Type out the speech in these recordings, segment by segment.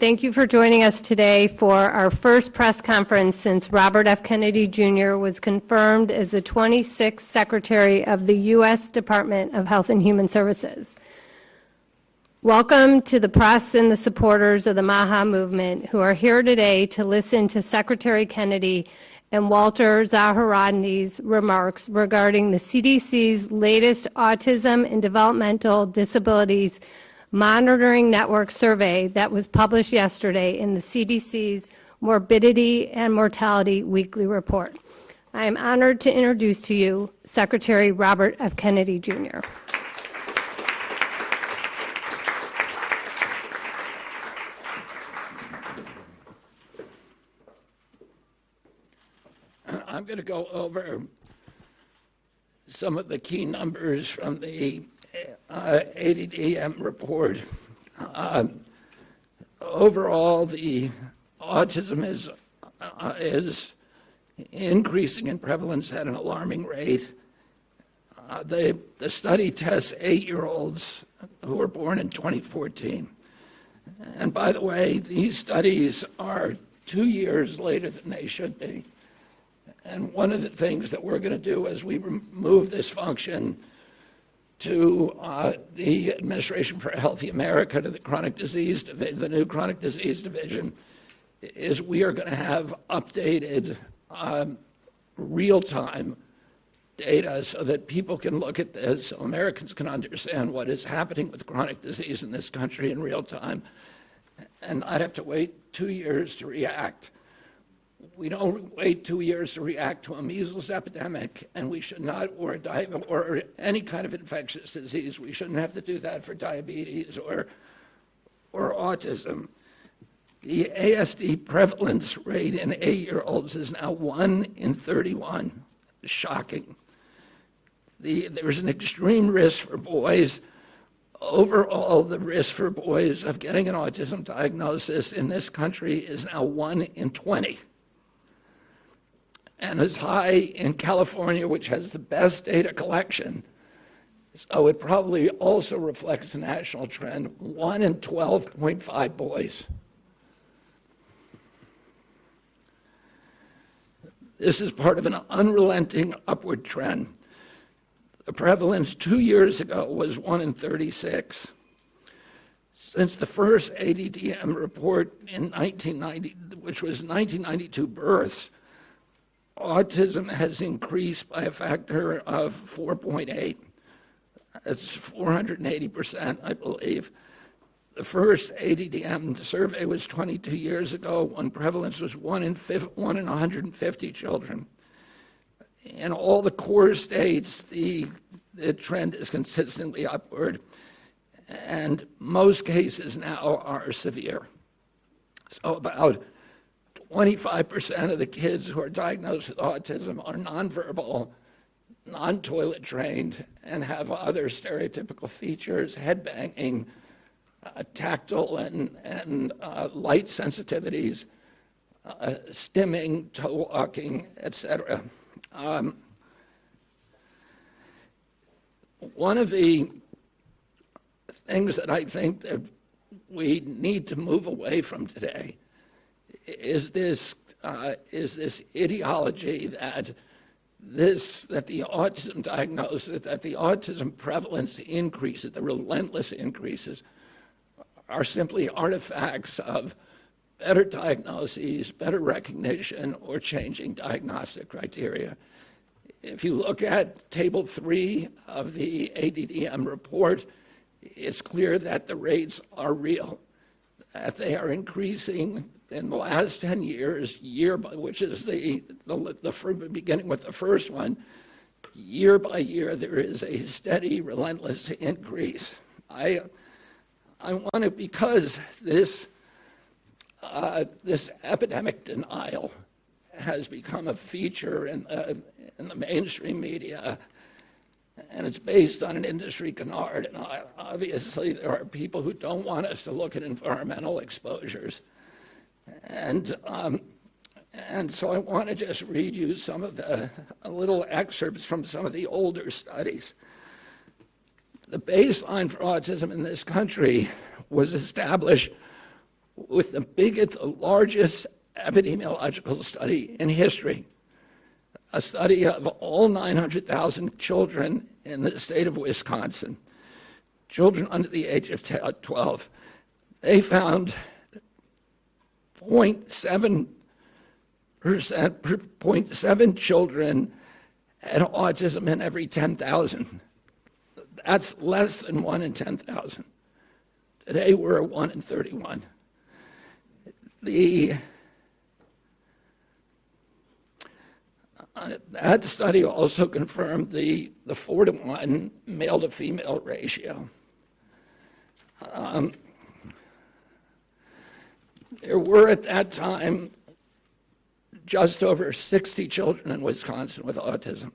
Thank you for joining us today for our first press conference since Robert F. Kennedy Jr. was confirmed as the 26th Secretary of the U.S. Department of Health and Human Services. Welcome to the press and the supporters of the MAHA movement who are here today to listen to Secretary Kennedy and Walter Zaharodny's remarks regarding the CDC's latest Autism and Developmental Disabilities Monitoring Network survey that was published yesterday in the CDC's Morbidity and Mortality Weekly Report. I am honored to introduce to you Secretary Robert F. Kennedy Jr. I'm going to go over some of the key numbers from the ADDM report. Overall, the autism is increasing in prevalence at an alarming rate. The study tests 8-year-olds who were born in 2014. And by the way, these studies are 2 years later than they should be. And one of the things that we're going to do as we move this function to the Administration for a Healthy America, to the Chronic Disease Division, the new Chronic Disease Division, is we are going to have updated real-time data so that people can look at this, so Americans can understand what is happening with chronic disease in this country in real time, and not have to wait 2 years to react. We don't wait 2 years to react to a measles epidemic, and we should not, or any kind of infectious disease. We shouldn't have to do that for diabetes or autism. The ASD prevalence rate in 8-year-olds is now 1 in 31. Shocking. There's an extreme risk for boys. Overall, the risk for boys of getting an autism diagnosis in this country is now 1 in 20. And as high in California, which has the best data collection. So it probably also reflects the national trend, 1 in 12.5 boys. This is part of an unrelenting upward trend. The prevalence 2 years ago was 1 in 36. Since the first ADDM report in 1990, which was 1992 births, autism has increased by a factor of 4.8. That's 480%, I believe. The first ADDM survey was 22 years ago when prevalence was 1 in 150 children. In all the core states, the trend is consistently upward, and most cases now are severe. So about 25% of the kids who are diagnosed with autism are nonverbal, non-toilet trained, and have other stereotypical features, head banging, tactile and light sensitivities, stimming, toe walking, etc. One of the things that I think that we need to move away from today is this ideology that the autism diagnosis, that the autism prevalence increases, the relentless increases, are simply artifacts of better diagnoses, better recognition, or changing diagnostic criteria. If you look at Table 3 of the ADDM report, it's clear that the rates are real, that they are increasing in the last 10 years, which is the beginning with the first one, year by year, there is a steady, relentless increase. I want to, because this epidemic denial has become a feature in the mainstream media, and it's based on an industry canard. And obviously, there are people who don't want us to look at environmental exposures. And so I want to just read you some of the little excerpts from some of the older studies. The baseline for autism in this country was established with the largest epidemiological study in history, a study of all 900,000 children in the state of Wisconsin, children under the age of 12. They found 0.7 children had autism in every 10,000. That's less than 1 in 10,000. Today we're at 1 in 31. That study also confirmed the 4-to-1 male to female ratio. There were at that time just over 60 children in Wisconsin with autism.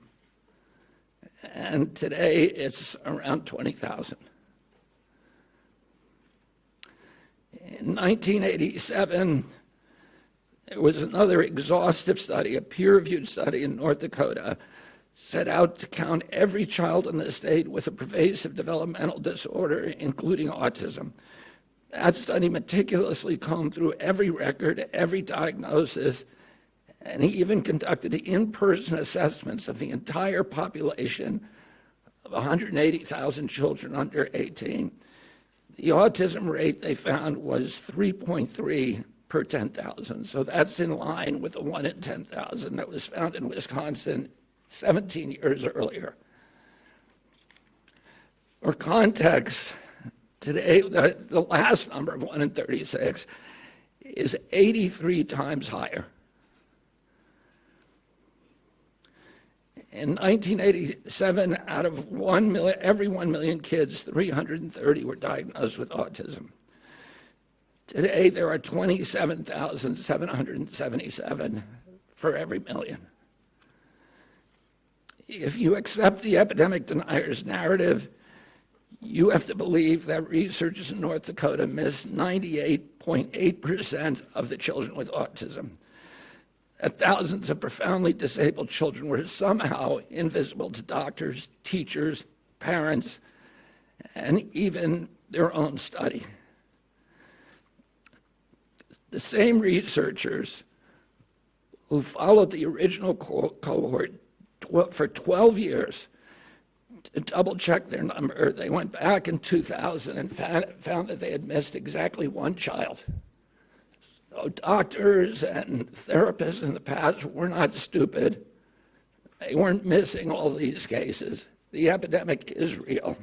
And today it's around 20,000. In 1987, there was another exhaustive study, a peer-reviewed study in North Dakota, set out to count every child in the state with a pervasive developmental disorder, including autism. That study meticulously combed through every record, every diagnosis, and he even conducted in-person assessments of the entire population of 180,000 children under 18. The autism rate they found was 3.3 per 10,000. So that's in line with the 1 in 10,000 that was found in Wisconsin 17 years earlier. For context, today, the last number of 1 in 36 is 83 times higher. In 1987, out of every 1 million kids, 330 were diagnosed with autism. Today, there are 27,777 for every million. If you accept the epidemic denier's narrative, you have to believe that researchers in North Dakota missed 98.8% of the children with autism, that thousands of profoundly disabled children were somehow invisible to doctors, teachers, parents, and even their own study. The same researchers who followed the original cohort for 12 years to double-check their number, they went back in 2000 and found that they had missed exactly one child. So doctors and therapists in the past were not stupid. They weren't missing all these cases. The epidemic is real.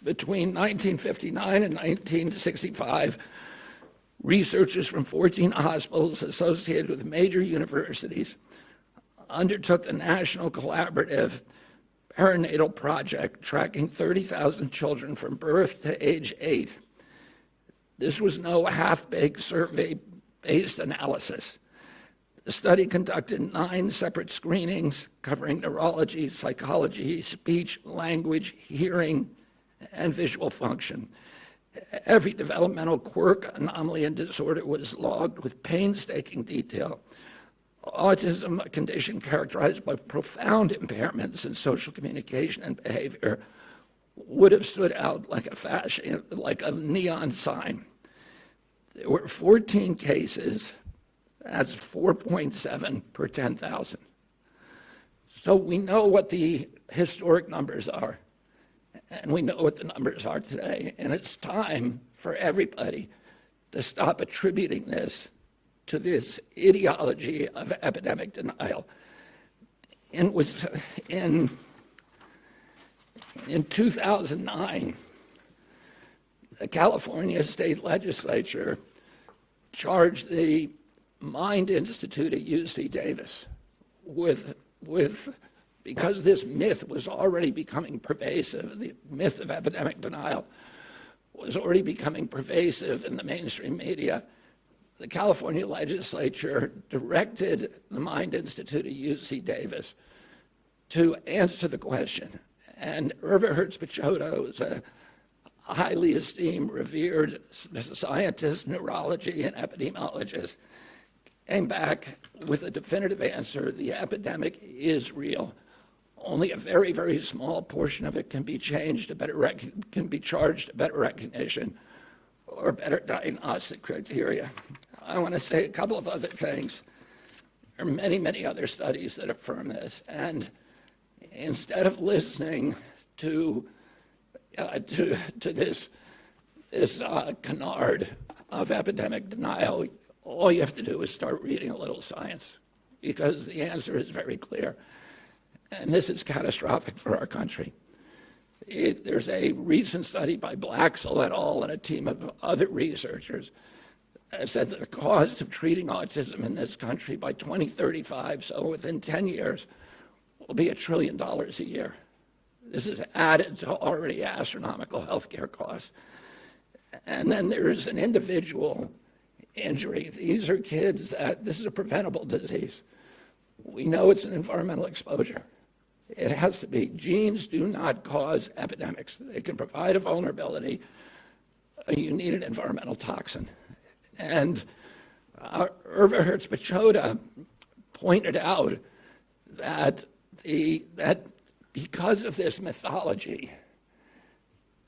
Between 1959 and 1965, researchers from 14 hospitals associated with major universities undertook the National Collaborative Perinatal Project, tracking 30,000 children from birth to age 8. This was no half-baked survey-based analysis. The study conducted 9 separate screenings covering neurology, psychology, speech, language, hearing, and visual function. Every developmental quirk, anomaly, and disorder was logged with painstaking detail. Autism, a condition characterized by profound impairments in social communication and behavior, would have stood out like a neon sign. There were 14 cases. That's 4.7 per 10,000. So we know what the historic numbers are, and we know what the numbers are today. And it's time for everybody to stop attributing this to this ideology of epidemic denial. In 2009, the California State Legislature charged the Mind Institute at UC Davis because this myth was already becoming pervasive, the myth of epidemic denial was already becoming pervasive in the mainstream media. The California legislature directed the Mind Institute at UC Davis to answer the question. And Irva Hertz-Pichotto is a highly esteemed, revered scientist, neurology, and epidemiologist, came back with a definitive answer: the epidemic is real. only a very, very small portion of it can be changed to can be charged to better recognition or better diagnostic criteria. I want to say a couple of other things. There are many, many other studies that affirm this, and instead of listening to this canard of epidemic denial, all you have to do is start reading a little science, because the answer is very clear. And this is catastrophic for our country. There's a recent study by Blaxell et al. And a team of other researchers that said that the cost of treating autism in this country by 2035, so within 10 years, will be $1 trillion a year. This is added to already astronomical healthcare costs. And then there's an individual injury. These are kids that, this is a preventable disease. We know it's an environmental exposure. It has to be. Genes do not cause epidemics. They can provide a vulnerability. You need an environmental toxin. And Irva Hertz-Pachoda pointed out that because of this mythology,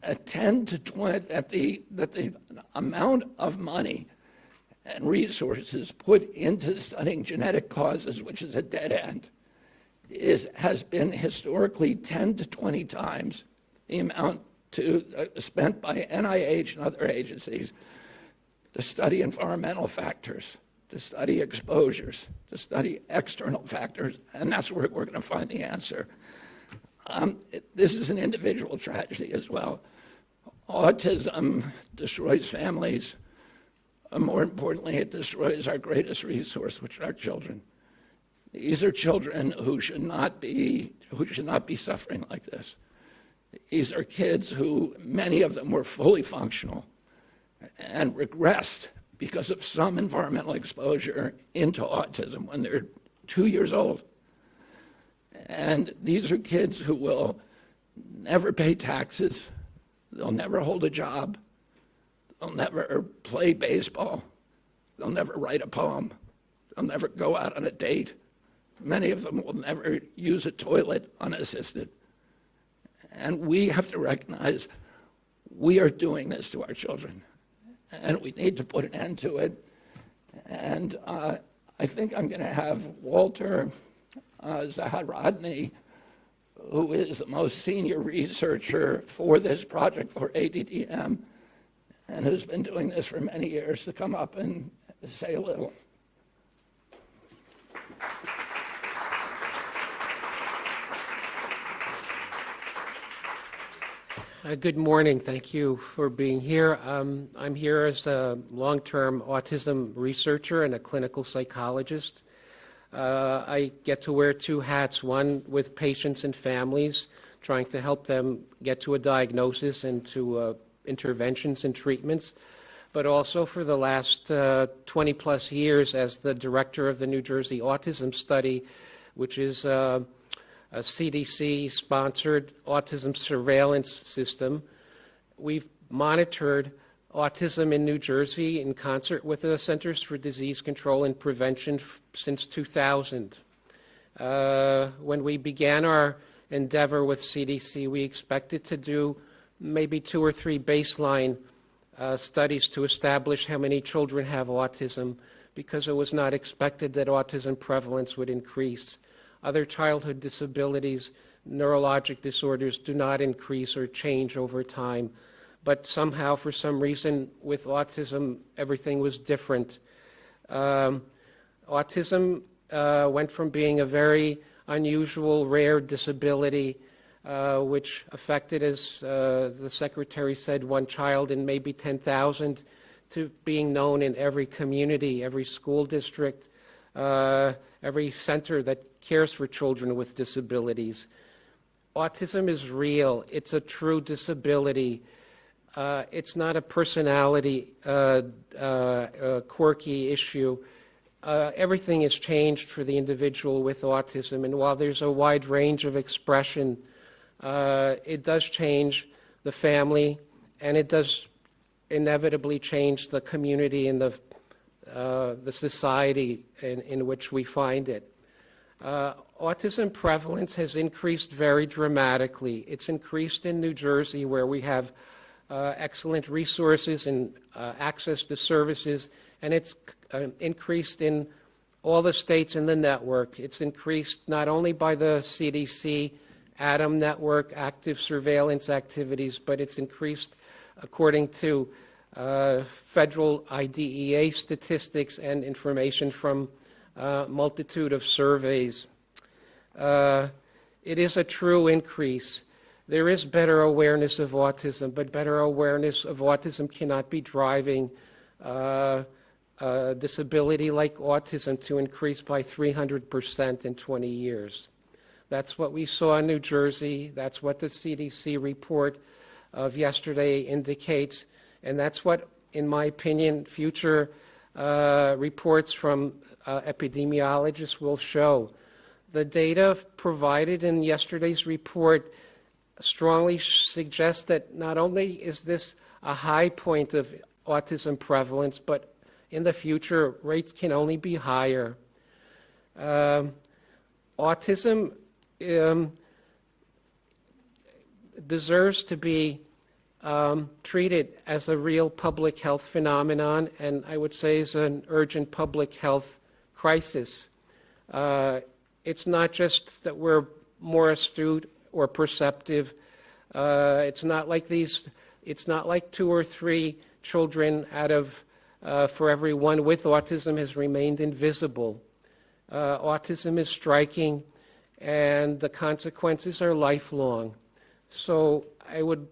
that the amount of money and resources put into studying genetic causes, which is a dead end, has been historically 10 to 20 times the amount spent by NIH and other agencies to study environmental factors, to study exposures, to study external factors, and that's where we're going to find the answer. This is an individual tragedy as well. Autism destroys families. More importantly, it destroys our greatest resource, which are our children. These are children who should not be suffering like this. These are kids who, many of them were fully functional and regressed because of some environmental exposure into autism when they're 2 years old. And these are kids who will never pay taxes. They'll never hold a job. They'll never play baseball. They'll never write a poem. They'll never go out on a date. Many of them will never use a toilet unassisted. And we have to recognize we are doing this to our children, and we need to put an end to it. And I think I'm going to have Walter Zaharadny, who is the most senior researcher for this project for ADDM, and who's been doing this for many years, to come up and say a little. Good morning. Thank you for being here. I'm here as a long-term autism researcher and a clinical psychologist. I get to wear two hats, one with patients and families, trying to help them get to a diagnosis and to interventions and treatments, but also for the last 20-plus years as the director of the New Jersey Autism Study, which is a CDC-sponsored autism surveillance system. We've monitored autism in New Jersey in concert with the Centers for Disease Control and Prevention since 2000. When we began our endeavor with CDC, we expected to do maybe 2 or 3 baseline studies to establish how many children have autism, because it was not expected that autism prevalence would increase. Other childhood disabilities, neurologic disorders do not increase or change over time. But somehow, for some reason, with autism, everything was different. Autism went from being a very unusual, rare disability, which affected, as the secretary said, 1 child in maybe 10,000, to being known in every community, every school district, every center that cares for children with disabilities. Autism is real. It's a true disability. It's not a personality quirky issue. Everything has changed for the individual with autism, and while there's a wide range of expression, it does change the family, and it does inevitably change the community and the society in which we find it. Autism prevalence has increased very dramatically. It's increased in New Jersey, where we have excellent resources and access to services, and it's increased in all the states in the network. It's increased not only by the CDC, ATOM network, active surveillance activities, but it's increased according to federal IDEA statistics and information from a multitude of surveys. It is a true increase. There is better awareness of autism, but better awareness of autism cannot be driving disability like autism to increase by 300% in 20 years. That's what we saw in New Jersey. That's what the CDC report of yesterday indicates. And that's what, in my opinion, future reports from epidemiologists will show. The data provided in yesterday's report strongly suggests that not only is this a high point of autism prevalence, but in the future, rates can only be higher. Autism deserves to be treated as a real public health phenomenon, and I would say is an urgent public health crisis. It's not just that we're more astute or perceptive. It's not like 2 or 3 children out of for every one with autism has remained invisible. Autism is striking, and the consequences are lifelong. So I would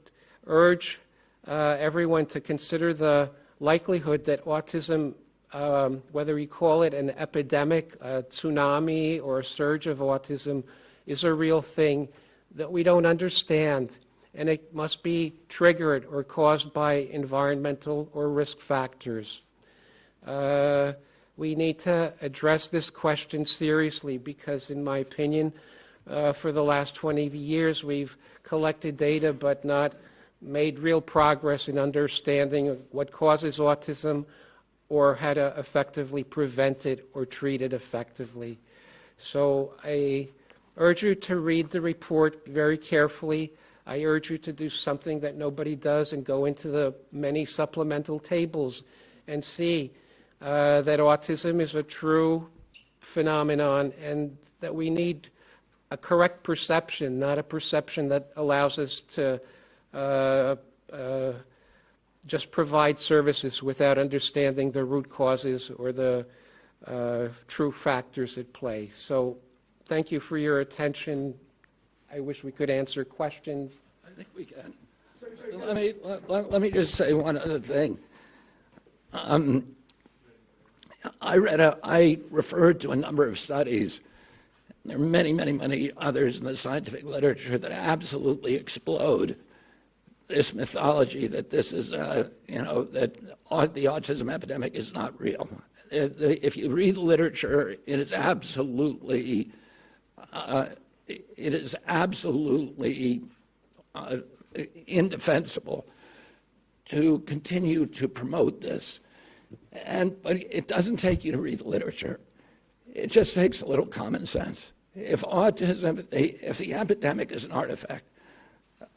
urge everyone to consider the likelihood that autism, whether you call it an epidemic, a tsunami, or a surge of autism, is a real thing that we don't understand, and it must be triggered or caused by environmental or risk factors. We need to address this question seriously because, in my opinion, for the last 20 years we've collected data but not made real progress in understanding what causes autism or how to effectively prevent it or treat it effectively. So I urge you to read the report very carefully. I urge you to do something that nobody does and go into the many supplemental tables and see that autism is a true phenomenon and that we need a correct perception, not a perception that allows us to just provide services without understanding the root causes or the true factors at play. So thank you for your attention. I wish we could answer questions. I think we can. Let me just say one other thing. I referred to a number of studies. There are many, many, many others in the scientific literature that absolutely explode this mythology that this is, that the autism epidemic is not real. If you read the literature, it is absolutely indefensible to continue to promote this. But it doesn't take you to read the literature. It just takes a little common sense. If the epidemic is an artifact,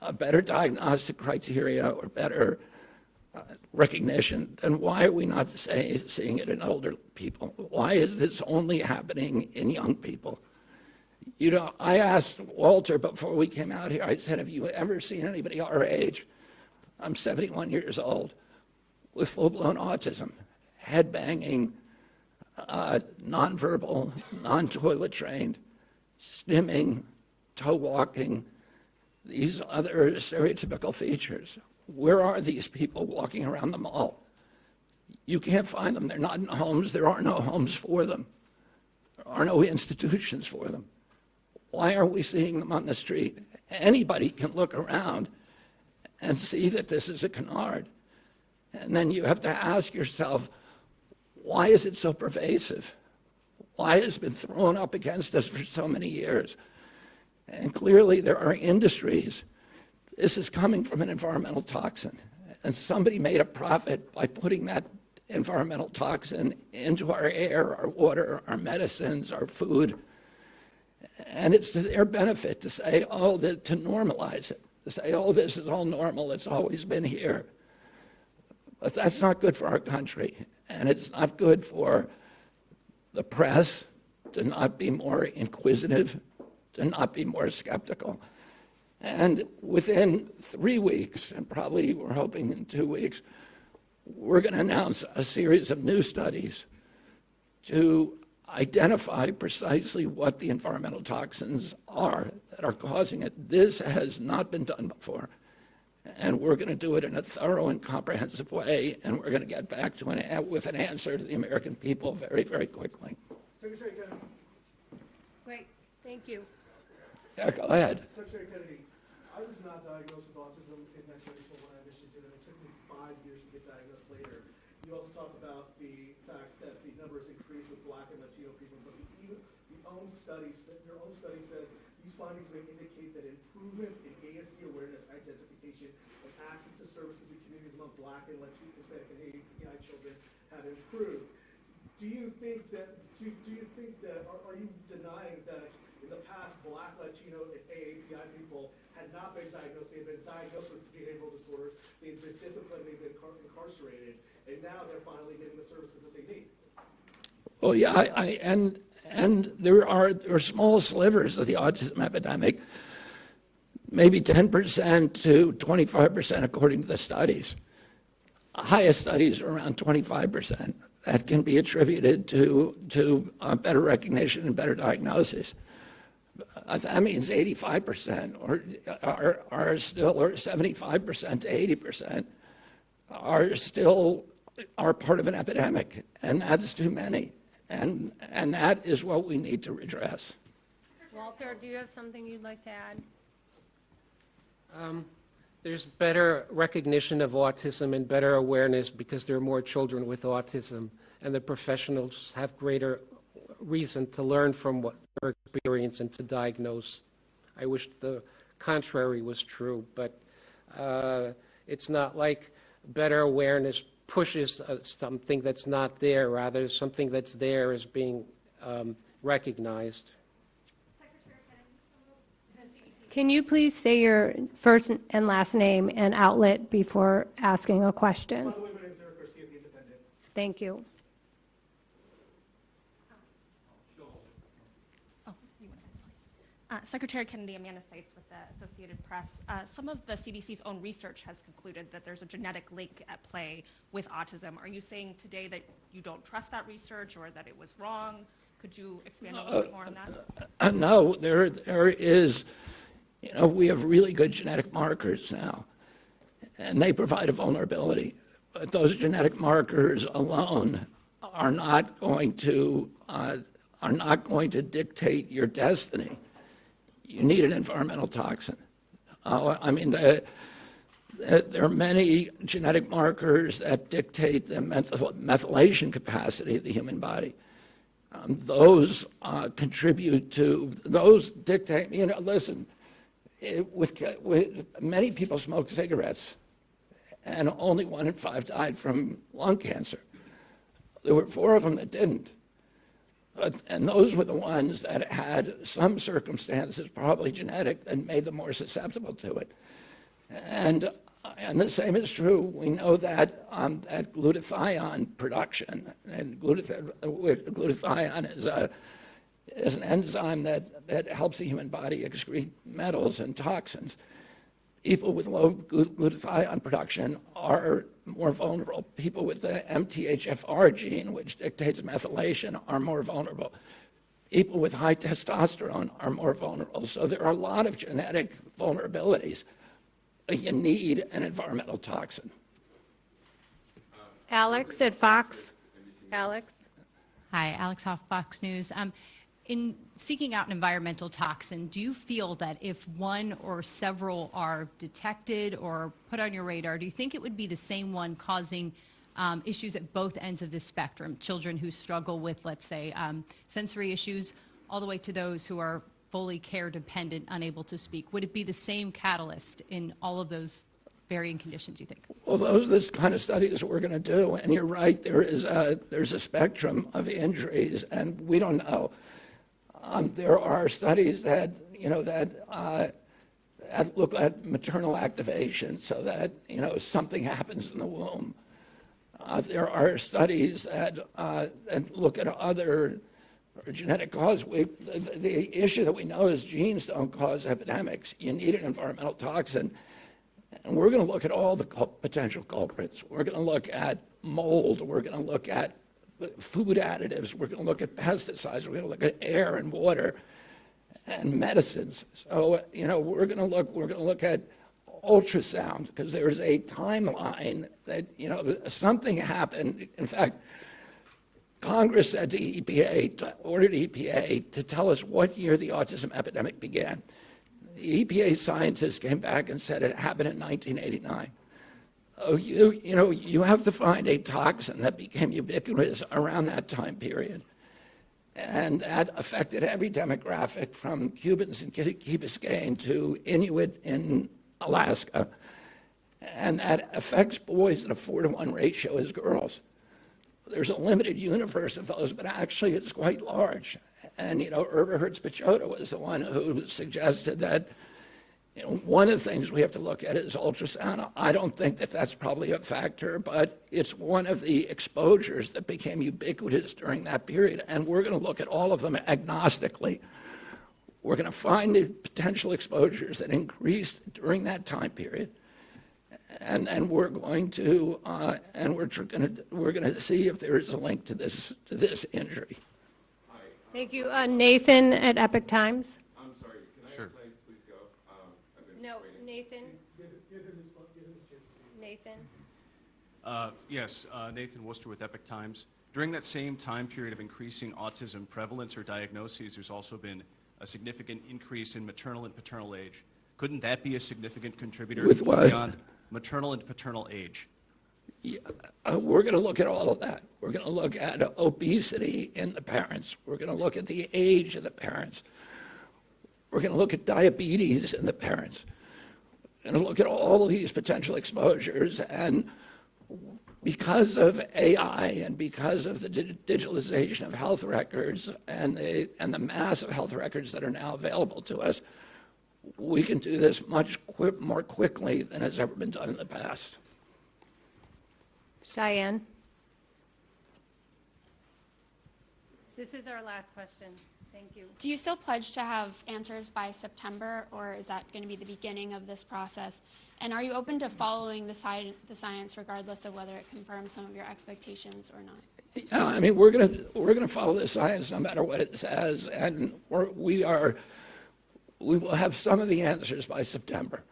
a better diagnostic criteria or better recognition, then why are we not seeing it in older people? Why is this only happening in young people? I asked Walter before we came out here, I said, have you ever seen anybody our age? I'm 71 years old with full-blown autism, head-banging, nonverbal, non-toilet trained, stimming, toe walking, these other stereotypical features. Where are these people walking around the mall? You can't find them. They're not in homes. There are no homes for them. There are no institutions for them. Why are we seeing them on the street? Anybody can look around and see that this is a canard. And then you have to ask yourself, why is it so pervasive? Why has it been thrown up against us for so many years? And clearly there are industries. This is coming from an environmental toxin. And somebody made a profit by putting that environmental toxin into our air, our water, our medicines, our food. And it's to their benefit to say, oh, to normalize it, to say, oh, this is all normal, it's always been here. But that's not good for our country, and it's not good for the press to not be more inquisitive, to not be more skeptical. And within 3 weeks, and probably we're hoping in 2 weeks, we're going to announce a series of new studies to identify precisely what the environmental toxins are that are causing it. This has not been done before. And we're going to do it in a thorough and comprehensive way, and we're going to get back to with an answer to the American people very, very quickly. Secretary Kennedy. Great, thank you. Yeah, go ahead. Secretary Kennedy, I was not diagnosed with autism in 1994 when I initially did it. It took me 5 years to get diagnosed later. You also talk about the fact that the numbers increased with Black and Latino people, but your own study says these findings may indicate that improvements in ASD awareness, identification, and access to services in communities among Black and Latino, Hispanic, and API children have improved. Do you think that, are you denying that in the past Black, Latino, and AAPI people had not been diagnosed, they had been diagnosed with behavioral disorders, they've been disciplined, they've been incarcerated, and now they're finally getting the services that they need? Well, yeah, and there are small slivers of the autism epidemic, maybe 10% to 25% according to the studies. Highest studies are around 25%. That can be attributed to better recognition and better diagnosis. That means 85% are still, or 75% to 80% are part of an epidemic, and that's too many. And that is what we need to redress. Walter, do you have something you'd like to add? There's better recognition of autism and better awareness because there are more children with autism, and the professionals have greater reason to learn from what their experience and to diagnose. I wish the contrary was true, but it's not like better awareness pushes something that's not there. Rather, something that's there is being recognized. Can you please say your first and last name and outlet before asking a question? By the way, my name is Eric Garcia, The Independent. Thank you. Secretary Kennedy, Amanda Seitz with the Associated Press. Some of the CDC's own research has concluded that there's a genetic link at play with autism. Are you saying today that you don't trust that research or that it was wrong? Could you expand a little bit more on that? No, there is, we have really good genetic markers now, and they provide a vulnerability. But those genetic markers alone are not going to dictate your destiny. You need an environmental toxin. I mean, there are many genetic markers that dictate the methylation capacity of the human body. Those contribute to, those dictate, listen, with many people smoke cigarettes, and only 1 in 5 died from lung cancer. There were 4 of them that didn't. And those were the ones that had some circumstances, probably genetic, that made them more susceptible to it. And the same is true. We know that that glutathione production, and glutathione is an enzyme that helps the human body excrete metals and toxins. People with low glutathione production are more vulnerable. People with the MTHFR gene, which dictates methylation, are more vulnerable. People with high testosterone are more vulnerable. So there are a lot of genetic vulnerabilities. You need an environmental toxin. Alex at Fox. Alex. Hi, Alex Hoff, Fox News. In seeking out an environmental toxin, do you feel that if one or several are detected or put on your radar, do you think it would be the same one causing issues at both ends of the spectrum? Children who struggle with, let's say, sensory issues, all the way to those who are fully care dependent, unable to speak. Would it be the same catalyst in all of those varying conditions, you think? Well, those are the kind of studies we're going to do. And you're right, there's a spectrum of injuries, and we don't know. There are studies that, that look at maternal activation so that, something happens in the womb. There are studies that look at other genetic causes. The issue that we know is genes don't cause epidemics. You need an environmental toxin. And we're going to look at all the potential culprits. We're going to look at mold. We're going to look at food additives. We're going to look at pesticides. We're going to look at air and water and medicines. So, we're going to look at ultrasound because there's a timeline that, something happened. In fact, Congress said to EPA, ordered EPA to tell us what year the autism epidemic began. The EPA scientists came back and said it happened in 1989. Oh, you have to find a toxin that became ubiquitous around that time period. And that affected every demographic from Cubans in Key Biscayne to Inuit in Alaska. And that affects boys at a 4-to-1 ratio as girls. There's a limited universe of those, but actually it's quite large. And, Eberhard Spichota was the one who suggested that, one of the things we have to look at is ultrasound. I don't think that that's probably a factor, but it's one of the exposures that became ubiquitous during that period. And we're going to look at all of them agnostically. We're going to find the potential exposures that increased during that time period. And we're going to we're going to see if there is a link to this injury. Thank you. Nathan at Epoch Times. I'm sorry, can I please go? I've been No, waiting. Nathan. Give him his chance. Nathan. Yes, Nathan Worcester with Epoch Times. During that same time period of increasing autism prevalence or diagnoses, there's also been a significant increase in maternal and paternal age. Couldn't that be a significant contributor With what? beyond maternal and paternal age? Yeah, we're going to look at all of that. We're going to look at obesity in the parents. We're going to look at the age of the parents. We're going to look at diabetes in the parents. We're going to look at all of these potential exposures. And because of AI and because of the digitalization of health records and the mass of health records that are now available to us, we can do this much more quickly than has ever been done in the past. Cheyenne. This is our last question. Thank you. Do you still pledge to have answers by September, or is that going to be the beginning of this process? And are you open to following the science regardless of whether it confirms some of your expectations or not? Yeah, I mean, we're gonna follow the science no matter what it says, and we will have some of the answers by September.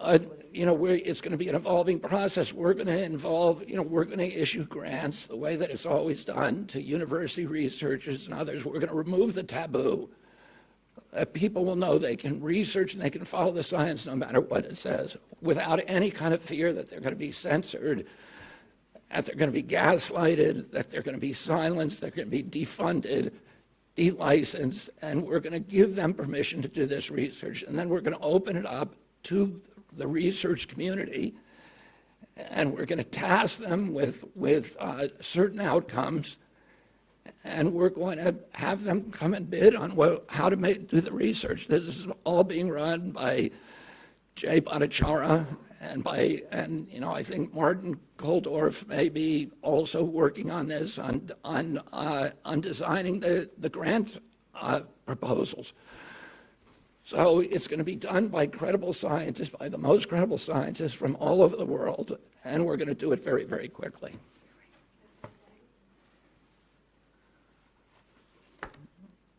It's going to be an evolving process. We're going to involve, we're going to issue grants the way that it's always done to university researchers and others. We're going to remove the taboo. People will know they can research and they can follow the science no matter what it says without any kind of fear that they're going to be censored, that they're going to be gaslighted, that they're going to be silenced, they're going to be defunded, delicensed, and we're going to give them permission to do this research. And then we're going to open it up to the research community, and we're going to task them with certain outcomes, and we're going to have them come and bid on how to do the research. This is all being run by Jay Bhattacharya and I think Martin Koldorf may be also working on this on designing the grant proposals. So it's going to be done by credible scientists, by the most credible scientists from all over the world, and we're going to do it very, very quickly.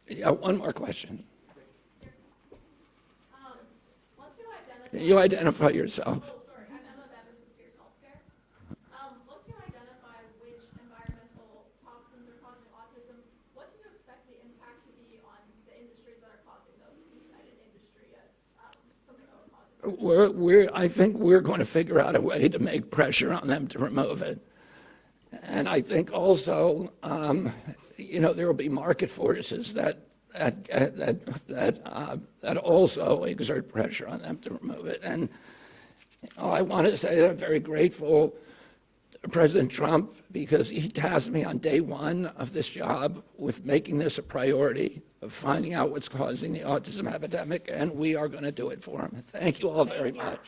Yeah, one more question. Once you identify... You identify yourself. Oh, sorry. I'm Emma Bevins with Fierce Healthcare. Once you identify which environmental toxins are causing autism, what do you expect the impact to be on the industries that are causing those? You cited industry as something that would cause it. I think we're going to figure out a way to make pressure on them to remove it. And I think also, there will be market forces that also exert pressure on them to remove it. And I want to say that I'm very grateful President Trump because he tasked me on day one of this job with making this a priority of finding out what's causing the autism epidemic, and we are going to do it for him. Thank you all very much.